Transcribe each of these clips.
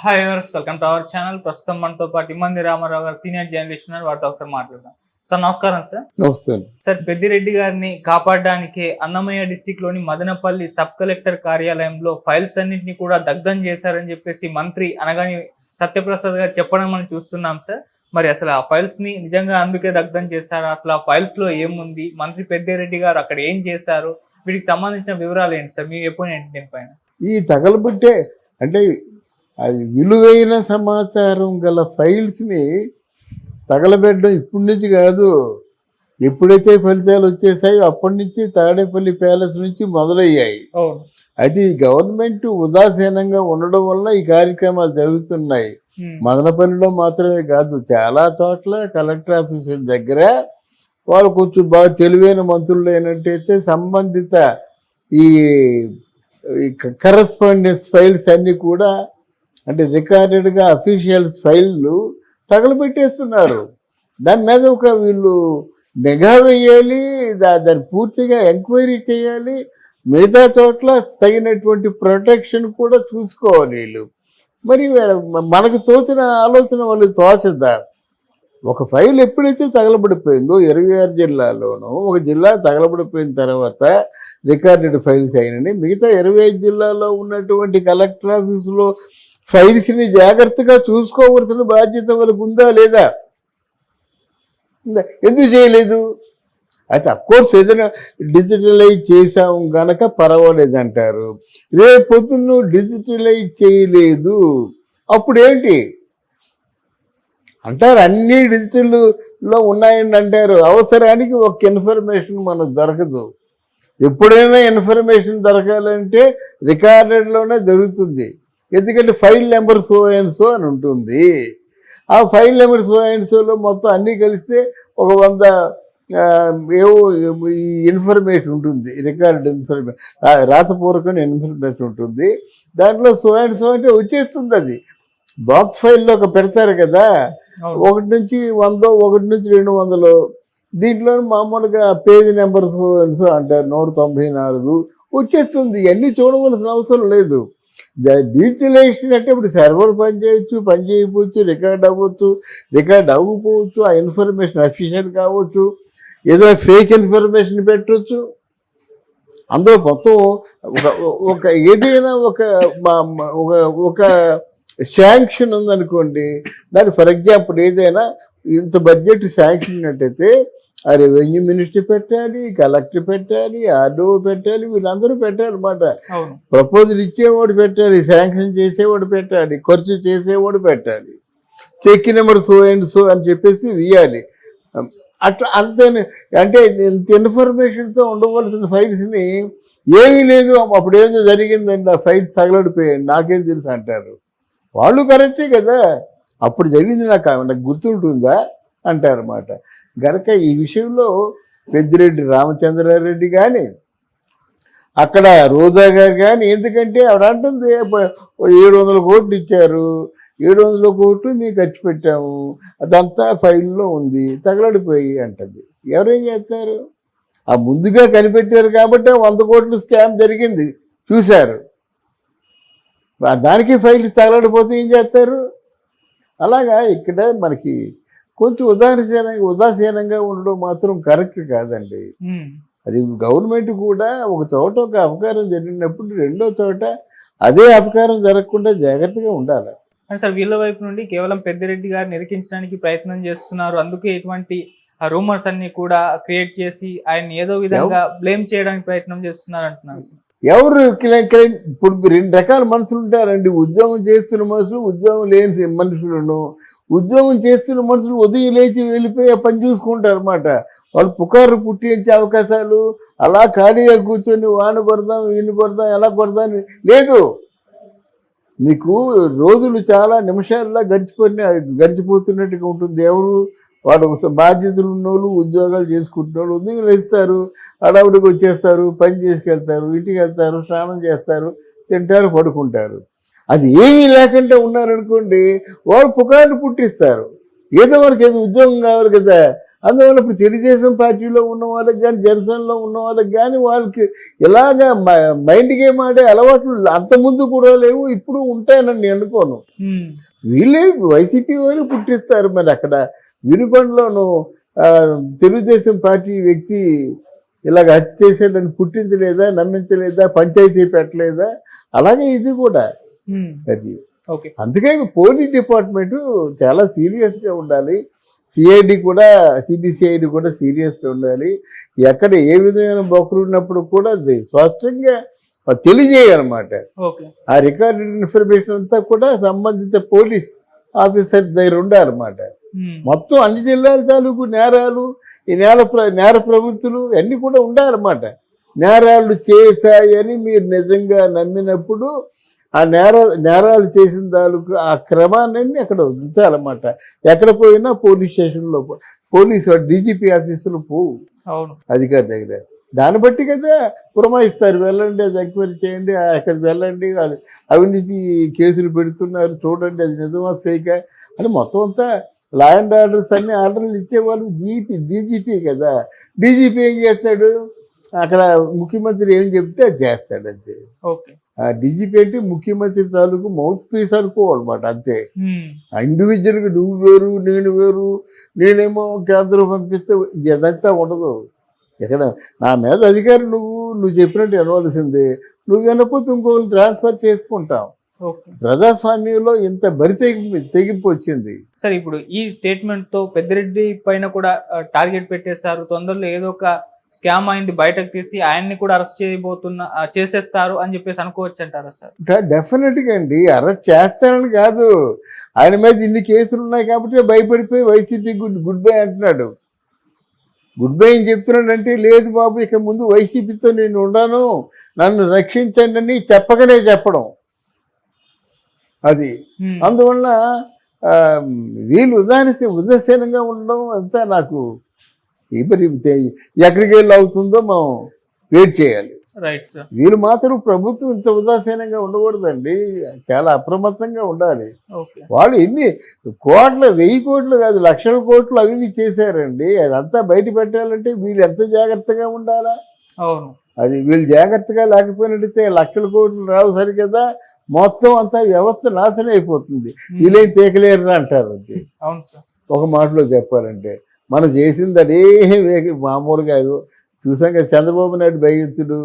Hi viewers, welcome to our channel. ప్రస్తుతం మనతో పాటు ఇమ్మంది రామారావు గారు సీనియర్ జర్నలిస్ట్ ఉన్నారు. వారితో ఒకసారి మాట్లాడదాం. సార్ నమస్కారం. సార్ నమస్తే. సార్, పెద్దిరెడ్డి గారిని కాపాడడానికి అన్నమయ్య డిస్టిక్ లోని మదనపల్లి సబ్ కలెక్టర్ కార్యాలయంలో ఫైల్స్ అన్నింటినీ కూడా దగ్ధం చేశారని చెప్పేసి మంత్రి అనగాని సత్యప్రసాద్ గారు చెప్పడం మనం చూస్తున్నాం. సార్, మరి అసలు ఆ ఫైల్స్ ని నిజంగా అందుకే దగ్ధం చేశారు? అసలు ఆ ఫైల్స్ లో ఏముంది? మంత్రి పెద్దిరెడ్డి గారు అక్కడ ఏం చేశారు? వీటికి సంబంధించిన వివరాలు ఏంటి సార్? మీ ఎప్పుడు ఏంటి దీనిపైన? ఈ తగలబెట్టే అంటే అది విలువైన సమాచారం గల ఫైల్స్ని తగలబెట్టడం ఇప్పటి నుంచి కాదు. ఎప్పుడైతే ఫలితాలు వచ్చేసాయో అప్పటి నుంచి తాడేపల్లి ప్యాలెస్ నుంచి మొదలయ్యాయి. అది గవర్నమెంట్ ఉదాసీనంగా ఉండడం వల్ల ఈ కార్యక్రమాలు జరుగుతున్నాయి. మదనపల్లిలో మాత్రమే కాదు, చాలా చోట్ల కలెక్టర్ ఆఫీసుల దగ్గర వాళ్ళు కొంచెం బాగా తెలివైన మంత్రులు అయినట్టయితే సంబంధిత ఈ కరస్పాండెన్స్ ఫైల్స్ అన్నీ కూడా అంటే రికార్డెడ్గా అఫీషియల్స్ ఫైళ్ళు తగలబెట్టేస్తున్నారు. దాని మీద ఒక వీళ్ళు నిఘా వేయాలి, దాన్ని పూర్తిగా ఎంక్వైరీ చేయాలి, మిగతా చోట్ల తగినటువంటి ప్రొటెక్షన్ కూడా చూసుకోవాలి వీళ్ళు. మరి మనకు తోచిన ఆలోచన వాళ్ళు తోచదా? ఒక ఫైల్ ఎప్పుడైతే తగలబడిపోయిందో 26 జిల్లాల్లోనూ ఒక జిల్లా తగలబడిపోయిన తర్వాత రికార్డెడ్ ఫైల్స్ అయినని మిగతా 25 జిల్లాల్లో ఉన్నటువంటి కలెక్టర్ ఆఫీసులో ఫైల్స్ని జాగ్రత్తగా చూసుకోవలసిన బాధ్యత వాళ్ళకు ఉందా లేదా? ఎందుకు చేయలేదు? అయితే అఫ్కోర్స్ ఏదైనా డిజిటలైజ్ చేసాం గనక పర్వాలేదంటారు. రేపొద్దును డిజిటలైజ్ చేయలేదు అప్పుడేంటి అంటారు? అన్నీ డిజిటల్లో ఉన్నాయని అంటారు. అవసరానికి ఒక ఇన్ఫర్మేషన్ మనకు దొరకదు. ఎప్పుడైనా ఇన్ఫర్మేషన్ దొరకాలంటే రికార్డెడ్లోనే దొరుకుతుంది. ఎందుకంటే file number so and so అని ఉంటుంది. ఆ file number so and solo మొత్తం అన్నీ కలిస్తే ఒక 100 ఏవో ఇన్ఫర్మేషన్ ఉంటుంది, రికార్డ్ ఇన్ఫర్మేషన్, రాతపూర్వకమైన ఇన్ఫర్మేషన్ ఉంటుంది. దాంట్లో సో అండ్ సో అంటే వచ్చేస్తుంది. అది బాక్స్ ఫైల్లో ఒక పెడతారు కదా, 1 నుంచి 100, 1 నుంచి 200. దీంట్లో మామూలుగా page number so and so అంటారు, 194 వచ్చేస్తుంది. ఇవన్నీ చూడవలసిన అవసరం లేదు. డిజిటలైజేషన్ అంటే ఇప్పుడు సర్వర్ పనిచేయచ్చు, పని చేయకపోవచ్చు, రికార్డ్ అవ్వచ్చు, రికార్డ్ అవ్వకపోవచ్చు, ఆ ఇన్ఫర్మేషన్ అఫిషియల్ కావచ్చు, ఏదైనా ఫేక్ ఇన్ఫర్మేషన్ పెట్టవచ్చు. అందులో మొత్తం ఒక ఏదైనా ఒక శాంక్షన్ ఉందనుకోండి, దాని ఫర్ ఎగ్జాంపుల్ ఏదైనా ఇంత బడ్జెట్ శాంక్షన్ ఉన్నట్టయితే ఆ రెవెన్యూ మినిస్టర్ పెట్టాలి, కలెక్టర్ పెట్టాలి, ఆర్డో పెట్టాలి, వీళ్ళందరూ పెట్టాలన్నమాట. ప్రపోజల్ ఇచ్చేవాడు పెట్టాలి, శాంక్షన్ చేసేవాడు పెట్టాలి, ఖర్చు చేసేవాడు పెట్టాలి, check number so and so అని చెప్పేసి వేయాలి. అట్లా అంతే. అంటే ఇంత ఇన్ఫర్మేషన్తో ఉండవలసిన ఫైల్స్ని ఏమీ లేదు, అప్పుడు ఏదో జరిగిందండి, ఆ ఫైల్స్ తగలడిపోయాయి, నాకేం తెలుసు అంటారు. వాళ్ళు కరెక్టే కదా, అప్పుడు జరిగింది నాకు గుర్తుంటుందా అంటారన్నమాట. గనక ఈ విషయంలో పెద్దిరెడ్డి రామచంద్రారెడ్డి కానీ అక్కడ రోజా గారు కానీ, ఎందుకంటే ఆవిడ అంటుంది 700 కోట్లు ఇచ్చారు, 700 కోట్లు మీకు ఖర్చు పెట్టాము, అదంతా ఫైల్లో ఉంది, తగలడిపోయి అంటుంది. ఎవరేం చేస్తారు? ఆ ముందుగా కనిపెట్టారు కాబట్టి 100 కోట్లు స్కామ్ జరిగింది చూశారు. దానికి ఫైల్స్ తగలడిపోతే ఏం చేస్తారు? అలాగా ఇక్కడ మనకి కొంచెం ఉదాసీనంగా ఉండడం మాత్రం కరెక్ట్ కాదండి. అది గవర్నమెంట్ కూడా ఒక చోట ఒక అపకారం జరిగినప్పుడు రెండో చోట అదే అపకారం జరగకుండా జాగ్రత్తగా ఉండాలి. అంటే సార్, వీళ్ళ వైపు నుండి కేవలం పెద్దిరెడ్డి గారిని నిరకించడానికి ప్రయత్నం చేస్తున్నారు, అందుకే ఇటువంటి రూమర్స్ అన్ని కూడా క్రియేట్ చేసి ఆయన ఏదో విధంగా బ్లేమ్ చేయడానికి ప్రయత్నం చేస్తున్నారు అంటున్నారు. ఎవరు ఇప్పుడు 2 రకాల మనుషులు ఉంటారండి. ఉద్యోగం చేస్తున్న మనుషులు, ఉద్యోగం లేని మనుషులను. ఉద్యోగం చేస్తున్న మనుషులు ఉదయం లేచి వెళ్ళిపోయి ఆ పని చూసుకుంటారు అన్నమాట. వాళ్ళు పుకారు పుట్టించే అవకాశాలు, అలా ఖాళీగా కూర్చొని వాన కొడదాం, ఈయన కొడదాం, ఎలా కొడదాం లేదు. మీకు రోజులు చాలా నిమిషాల్లో గడిచిపోతున్నట్టుగా ఉంటుంది. ఎవరు వాడు బాధ్యతలు ఉన్నోళ్ళు, ఉద్యోగాలు చేసుకుంటున్న ఉద్యోగాలు ఇస్తారు, హడావుడికి వచ్చేస్తారు, పని చేసుకెళ్తారు, ఇంటికి వెళ్తారు, స్నానం చేస్తారు, తింటారు, పడుకుంటారు. అది ఏమీ లేకుండా ఉన్నారనుకోండి, వాళ్ళు పుకార్లు పుట్టిస్తారు. ఏదో వాడికి ఏదో ఉద్యోగం కావాలి కదా, అందువల్ల ఇప్పుడు తెలుగుదేశం పార్టీలో ఉన్న వాళ్ళకి కానీ జనసేనలో ఉన్న వాళ్ళకి కానీ వాళ్ళకి ఇలాగా మైండ్ గేమ్ ఆడే అలవాట్లు అంతకుముందు కూడా లేవు, ఇప్పుడు ఉంటాయని నేను అనుకోను. వీళ్ళే వైసీపీ వాళ్ళు పుట్టిస్తారు. మరి అక్కడ వినుకొండలోను తెలుగుదేశం పార్టీ వ్యక్తి ఇలాగ హత్య చేసాడని పుట్టించలేదా, నమ్మించలేదా, పంచాయతీ పెట్టలేదా? అలాగే ఇది కూడా అది. ఓకే, అందుకే పోలీస్ డిపార్ట్మెంటు చాలా సీరియస్గా ఉండాలి. సిఐడి కూడా, సిబిసిఐడి కూడా సీరియస్గా ఉండాలి. ఎక్కడ ఏ విధమైన బొక్కలు ఉన్నప్పుడు కూడా అది స్పష్టంగా తెలియజేయాలన్నమాట. ఓకే, ఆ రికార్డెడ్ ఇన్ఫర్మేషన్ అంతా కూడా సంబంధిత పోలీస్ ఆఫీసర్ దగ్గర ఉండాలన్నమాట. మొత్తం అన్ని జిల్లాల తాలూకు నేరాలు, ఈ నేర ప్రవృత్తులు అన్నీ కూడా ఉండాలన్నమాట. నేరాలు చేశాయని మీరు నిజంగా నమ్మినప్పుడు ఆ నేరాలు చేసిన తాలూకు ఆ క్రమాన్ని అక్కడ ఉంచాలన్నమాట. ఎక్కడ పోయినా పోలీస్ స్టేషన్లో, పోలీసు డీజీపీ ఆఫీసులో పోవు అధికారి దగ్గర. దాన్ని బట్టి కదా పురమాయిస్తారు, వెళ్ళండి అది ఎంక్వైరీ చేయండి, అక్కడికి వెళ్ళండి, వాళ్ళు అవినీతి కేసులు పెడుతున్నారు చూడండి, అది నిజమా ఫేకా అని మొత్తం అంతా లా అండ్ ఆర్డర్స్ అన్ని ఆర్డర్లు ఇచ్చేవాళ్ళు డీజీపీ కదా. డీజీపీ ఏం చేస్తాడు, అక్కడ ముఖ్యమంత్రి ఏం చెప్తే అది చేస్తాడు అంతే. ఆ డీజీపీ అంటే ముఖ్యమంత్రి తాలూకు మౌత్ పీస్ అనుకోవాలన్నమాట అంతే. ఇండివిజువల్గా నువ్వు వేరు నేను వేరు, నేనేమో కేంద్రం పంపిస్తే ఇదంతా ఉండదు. ఎక్కడ నా మీద అధికారి నువ్వు చెప్పినట్టు వినవలసిందే, నువ్వు వినకపోతే ఇంకోళ్ళు ట్రాన్స్ఫర్ చేసుకుంటాం. ప్రజాస్వామ్యంలో ఇంత తెగింపు వచ్చింది. సార్ ఇప్పుడు ఈ స్టేట్మెంట్ తో పెద్దిరెడ్డి పైన కూడా టార్గెట్ పెట్టేశారు, తొందరలో ఏదో ఒక స్కామ్ అయింది బయటకు తీసి ఆయన్ని కూడా అరెస్ట్ చేసేస్తారు అని చెప్పేసి అనుకోవచ్చు అంటారా సార్? డెఫినెట్గా అండి, అరెస్ట్ చేస్తారని కాదు, ఆయన మీద ఇన్ని కేసులు ఉన్నాయి కాబట్టి భయపడిపోయి వైసీపీ గుడ్ బై అంటున్నాడు. గుడ్ బై అని చెప్తున్నాడు అంటే, లేదు బాబు ఇక ముందు వైసీపీతో నేను ఉండను, నన్ను రక్షించండి అని చెప్పకనే చెప్పడం అది. అందువల్ల వీళ్ళు ఉదాసీనంగా ఉండడం అంతా నాకు ఎక్కడికి వెళ్ళి అవుతుందో మనం వెయిట్ చేయాలి. Right sir. వీళ్ళు మాత్రం ప్రభుత్వం ఇంత ఉదాసీనంగా ఉండకూడదండి, చాలా అప్రమత్తంగా ఉండాలి. వాళ్ళు ఎన్ని కోట్లు, 1000 కోట్లు కాదు, లక్షల కోట్లు అవినీతి చేశారండి. అదంతా బయట పెట్టాలంటే వీళ్ళు ఎంత జాగ్రత్తగా ఉండాలా? అవును, అది వీళ్ళు జాగ్రత్తగా లేకపోయినట్టయితే లక్షల కోట్లు రావు సరికదా, మొత్తం అంతా వ్యవస్థ నాశనం అయిపోతుంది. వీళ్ళేం పీకలేరు అంటారు. అది ఒక మాటలో చెప్పాలంటే మనం చేసింది అదే మామూలుగా చూసాం కదా. చంద్రబాబు నాయుడు భయత్తుడు,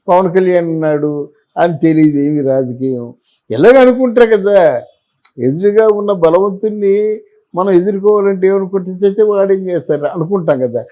పవన్ కళ్యాణ్ ఉన్నాడు అని తెలియదు ఏమి రాజకీయం, ఇలాగ అనుకుంటారు కదా. ఎదురుగా ఉన్న బలవంతుణ్ణి మనం ఎదుర్కోవాలంటే ఏమనుకుంటే వాడేం చేస్తారు అనుకుంటాం కదా.